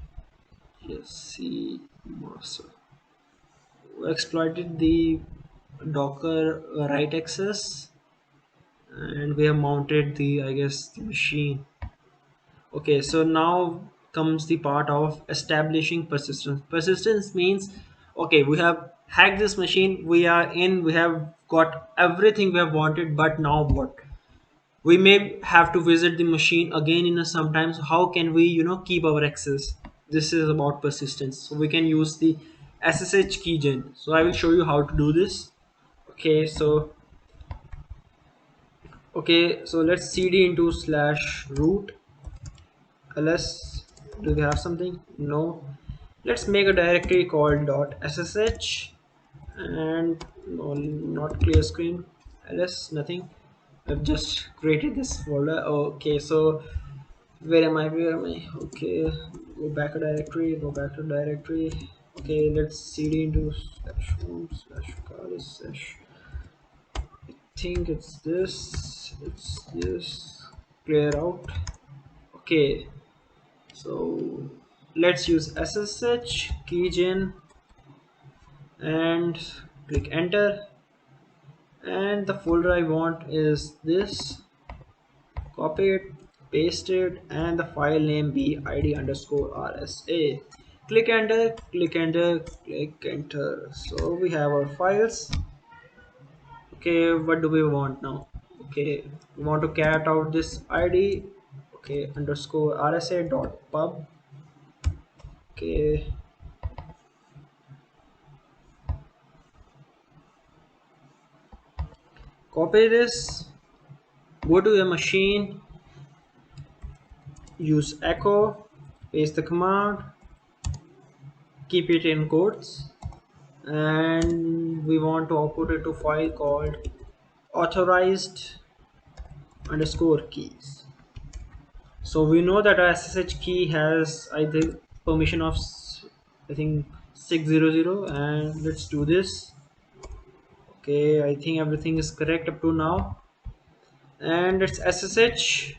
Yes, see master. We exploited the docker write access, and we have mounted the, I guess, the machine. Okay, so now comes the part of establishing persistence. Persistence means, okay, we have hacked this machine, we are in, we have got everything we have wanted, but now what? We may have to visit the machine again in a sometimes. How can we, keep our access? This is about persistence. So we can use the SSH keygen. So I will show you how to do this. Okay, so let's cd into slash root ls. Do we have something? No. Let's make a directory called .ssh, and no, not clear screen. Ls nothing. I've just created this folder. Okay, so where am I? Okay, go back to directory. Okay, let's cd into slash home slash car slash, think it's this clear out. Okay, so let's use SSH keygen and click enter, and the folder I want is this. Copy it, paste it, and the file name be id underscore rsa. Click enter, click enter. So we have our files. Okay, what do we want now? Okay, we want to cat out this id. Okay, underscore rsa dot pub. Okay, copy this, go to your machine, use echo, paste the command, keep it in quotes, and we want to output it to file called authorized underscore keys. So we know that our SSH key has, I think, permission of I think 600, and let's do this. Okay, I think everything is correct up to now, and it's SSH.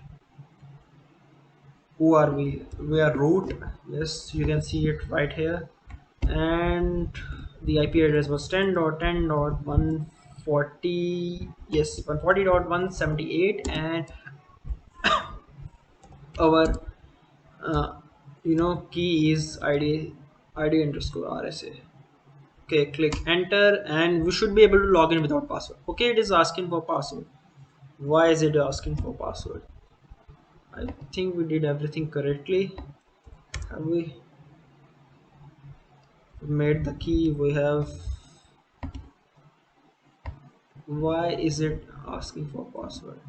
Who are we? We are root. Yes, you can see it right here, and the IP address was 10.10.140. Yes, 140.178, and our key is id underscore rsa. Okay, click enter, and we should be able to log in without password. Okay, it is asking for password. Why is it asking for password? I think we did everything correctly. Have we? made the key. We have, why is it asking for password?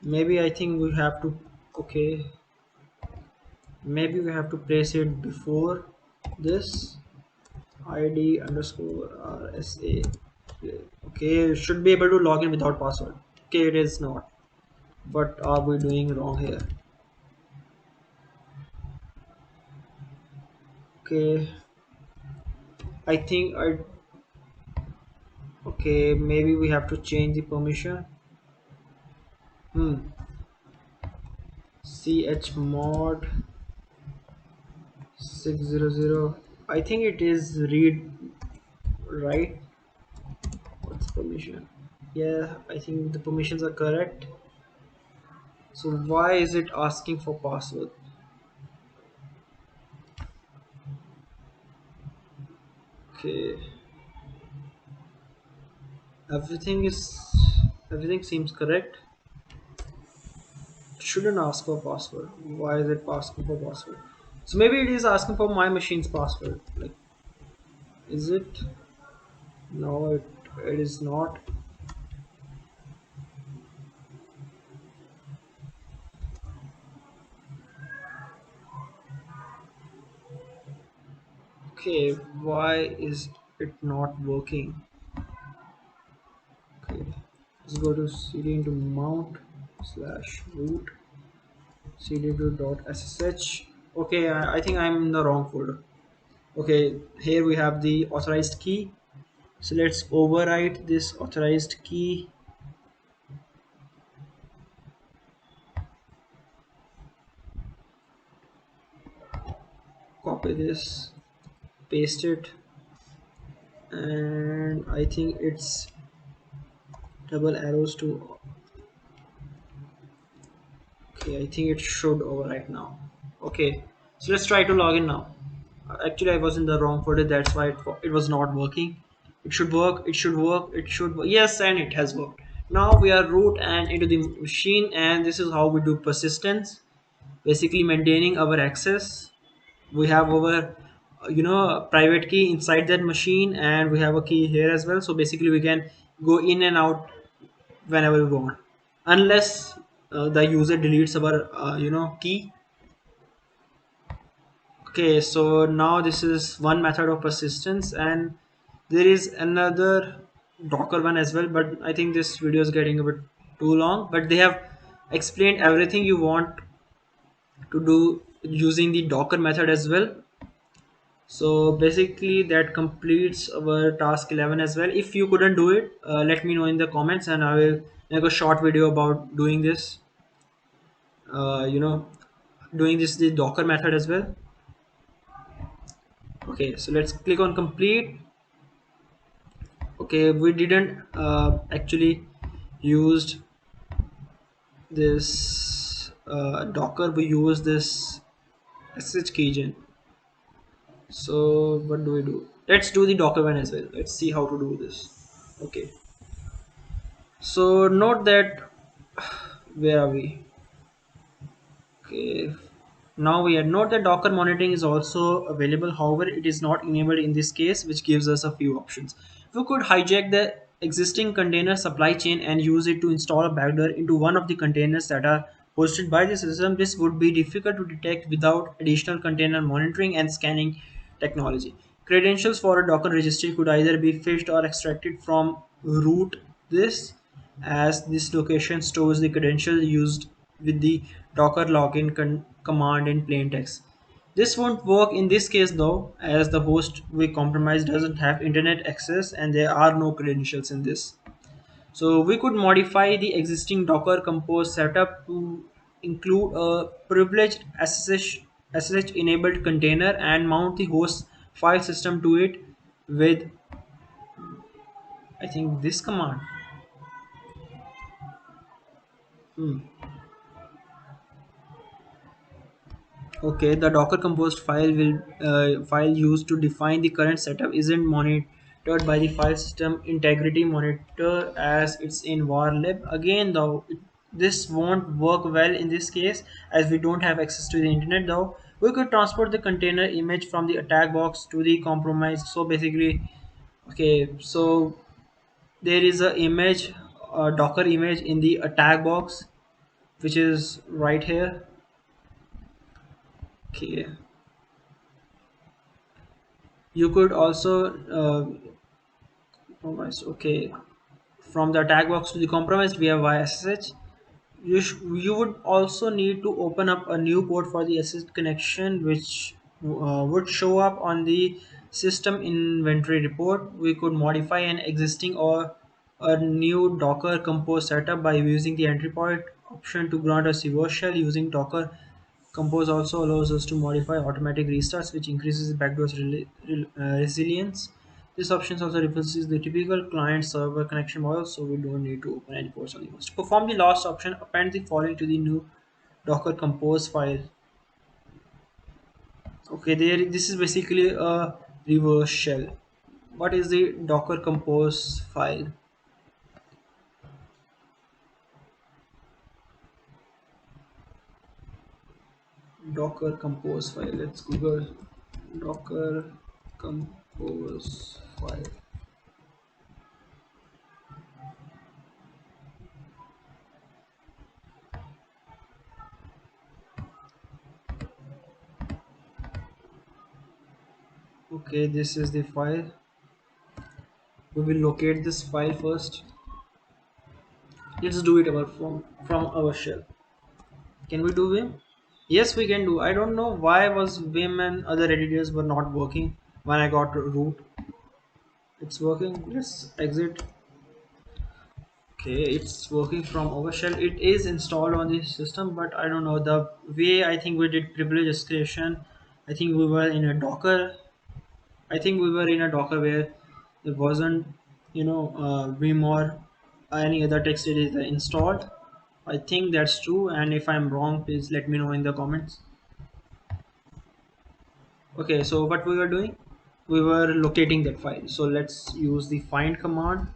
Maybe I think we have to, okay, maybe we have to place it before this id underscore rsa. Okay, should be able to log in without password. Okay, it is not. What are we doing wrong here? Okay, I think I, okay, maybe we have to change the permission. Hmm. Chmod 600. I think it is read right. What's permission? Yeah, I think the permissions are correct. So why is it asking for password? Okay, everything is, everything seems correct. It shouldn't ask for password. Why is it asking for password? So maybe it is asking for my machine's password. Like, is it? No, it is not. Okay, why is it not working? Okay, let's go to cd into mount slash root cd2.ssh. Okay, I think I'm in the wrong folder. Okay, here we have the authorized key. So let's overwrite this authorized key. Copy this, paste it, and I think it's double arrows to, okay, I think it should overwrite now. Okay, so let's try to log in now. Actually, I was in the wrong folder, that's why it was not working. It should work, it should work, it should work. Yes, and it has worked. Now we are root and into the machine, and this is how we do persistence, basically maintaining our access. We have our private key inside that machine, and we have a key here as well, so basically we can go in and out whenever we want, unless the user deletes our key. Okay, so now this is one method of persistence, and there is another docker one as well, but I think this video is getting a bit too long, but they have explained everything you want to do using the docker method as well. So basically that completes our task 11 as well. If you couldn't do it, let me know in the comments, and I will make a short video about doing this, doing this the docker method as well. Okay, so let's click on complete. Okay, we didn't actually used this docker, we use this sh keygen. So what do we do? Let's do the docker one as well. Let's see how to do this. Okay, so note that, where are we? Okay, now we had note that docker monitoring is also available, however it is not enabled in this case, which gives us a few options. We could hijack the existing container supply chain and use it to install a backdoor into one of the containers that are hosted by the system. This would be difficult to detect without additional container monitoring and scanning technology. Credentials for a docker registry could either be fetched or extracted from root this, as this location stores the credentials used with the docker login command in plain text. This won't work in this case though, as the host we compromised doesn't have internet access and there are no credentials in this. So we could modify the existing Docker Compose setup to include a privileged SSH enabled container and mount the host file system to it with, I think, this command. Hmm. Okay, the Docker composed file used to define the current setup isn't monitored by the file system integrity monitor as it's in warlib. Again, though, this won't work well in this case as we don't have access to the internet though. We could transport the container image from the attack box to the compromised. So basically, okay, so there is a Docker image in the attack box, which is right here. Okay, you could also compromise. Okay, from the attack box to the compromised, we have via SSH. You would also need to open up a new port for the SSH connection, which would show up on the system inventory report. We could modify an existing or a new Docker Compose setup by using the entry point option to grant a reverse shell. Using Docker Compose also allows us to modify automatic restarts, which increases the backdoor's resilience. This option also replaces the typical client-server connection model, so we don't need to open any ports on the host. To perform the last option, append the following to the new Docker Compose file. Okay, there. This is basically a reverse shell. What is the Docker Compose file? Docker Compose file. Let's Google Docker Compose file. Okay, this is the file. We will locate this file first. Let's do it from our shell. Can we do Vim? Yes, we can do. I don't know why was Vim and other editors were not working when I got to root. It's working. Let's exit. Okay, it's working from our shell. It is installed on the system, but I don't know the way. I think we did privilege escalation. I think we were in a Docker. I think we were in a Docker where there wasn't, Vim or any other text editor installed. I think that's true, and if I'm wrong, please let me know in the comments. Okay, so what we were doing, we were locating that file. So let's use the find command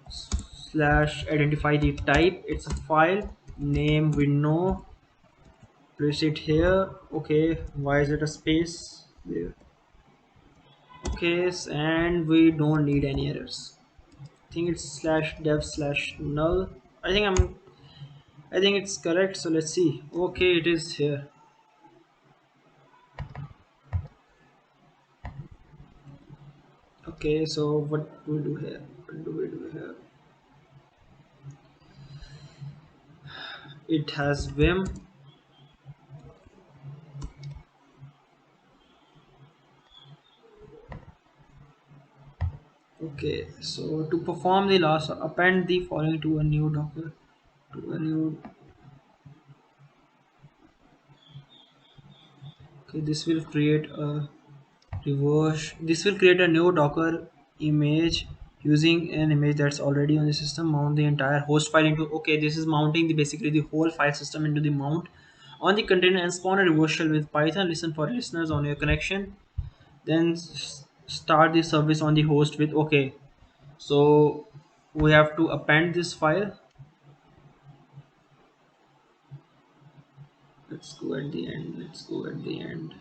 slash identify the type. It's a file name we know. Place it here. Okay, why is it a space there? Okay, and we don't need any errors. I think it's slash dev slash null. I think I'm I think it's correct. So let's see. Okay, it is here. Okay, so what do we do here? What do we do here? It has Vim. Okay, so to perform the last, append the following to a new Docker. To a new. Okay, this will create a reverse. This will create a new Docker image using an image that's already on the system. Mount the entire host file into. Okay, this is mounting the basically the whole file system into the mount on the container and spawn a reverse shell with Python. Listen for listeners on your connection. Then start the service on the host with okay. So we have to append this file. Let's go at the end. Let's go at the end.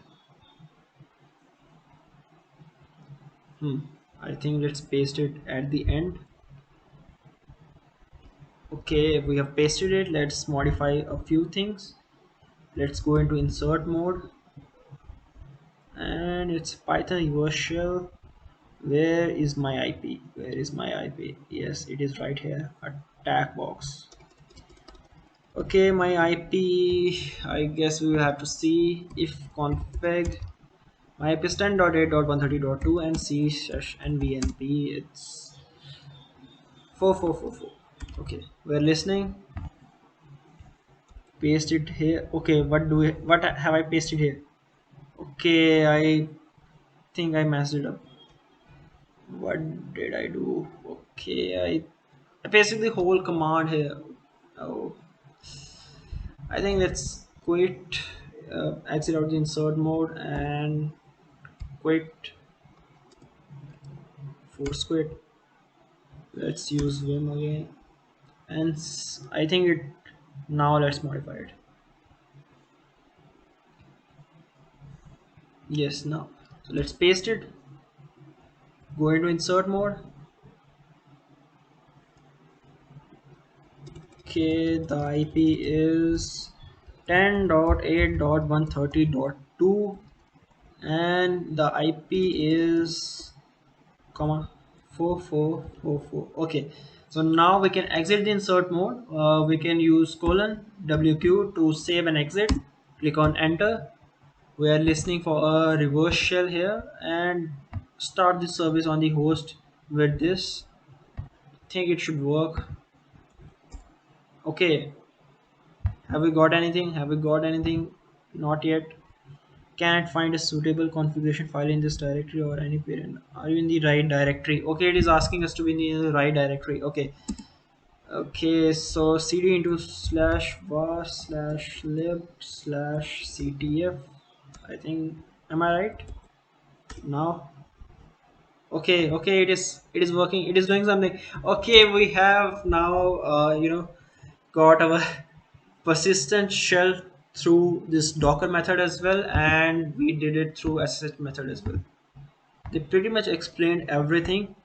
I think let's paste it at the end. Okay, we have pasted it. Let's modify a few things. Let's go into insert mode, and it's Python reverse shell. Where is my IP? Where is my IP? Yes, it is right here. Attack box. Okay, my IP. I guess we will have to see if config. My IP is 10.8.130.2 and c/nvnp. It's 4444. Okay, we're listening. Paste it here. Okay, what have I pasted here? Okay, I think I messed it up. What did I do? Okay, I pasted the whole command here. Oh, I think let's quit, exit out the insert mode and quit, force quit. Let's use Vim again, and I think it now let's modify it. Yes, now. So let's paste it. Go into insert mode. Okay, the IP is 10.8.130.2 and the IP is comma 4444. Okay, so now we can exit the insert mode. We can use colon WQ to save and exit. Click on enter. We are listening for a reverse shell here and start the service on the host with this. Think it should work. Okay, have we got anything? Have we got anything? Not yet. Can't find a suitable configuration file in this directory or any parent. Are you in the right directory? Okay, it is asking us to be in the right directory. Okay. Okay, so cd into slash var slash lib slash ctf. I think, am I right? Now, okay, okay, it is working. It is doing something. Okay, we have now got our persistent shell through this docker method as well, and we did it through ssh method as well. They pretty much explained everything.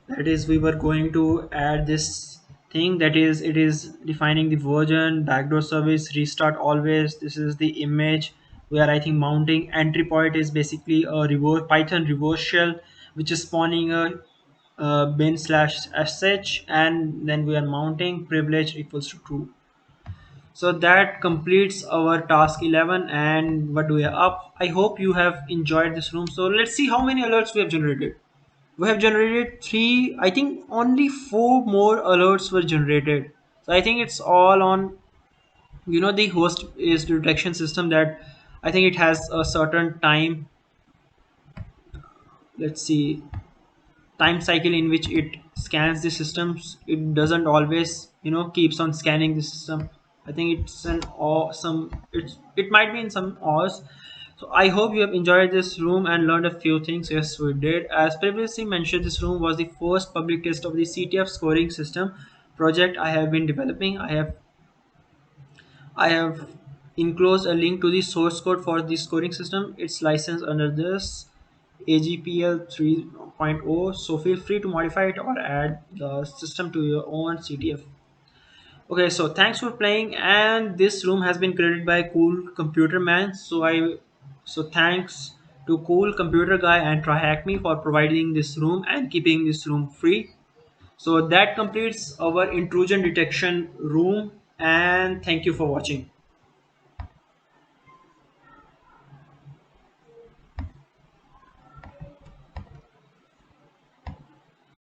That is, we were going to add this thing, that is, it is defining the version, backdoor service, restart always. This is the image we are, I think, mounting. Entry point is basically a reverse Python reverse shell which is spawning a bin slash sh, and then we are mounting privilege equals to true. So that completes our task 11, and what do we are up. I hope you have enjoyed this room. So let's see how many alerts we have generated. We have generated three. I think only four more alerts were generated. So I think it's all on the host is detection system, that I think it has a certain time. Let's see, time cycle in which it scans the systems. It doesn't always keeps on scanning the system. I think it's an awesome, it might be in some hours. So I hope you have enjoyed this room and learned a few things. Yes, we did. As previously mentioned, this room was the first public test of the ctf scoring system project I have been developing. I have enclosed a link to the source code for the scoring system. It's licensed under this AGPL 3.0, so feel free to modify it or add the system to your own CTF. Okay, so thanks for playing, and this room has been created by Cool Computer Man. So thanks to Cool Computer Guy and Tryhackme for providing this room and keeping this room free. So that completes our intrusion detection room, and thank you for watching.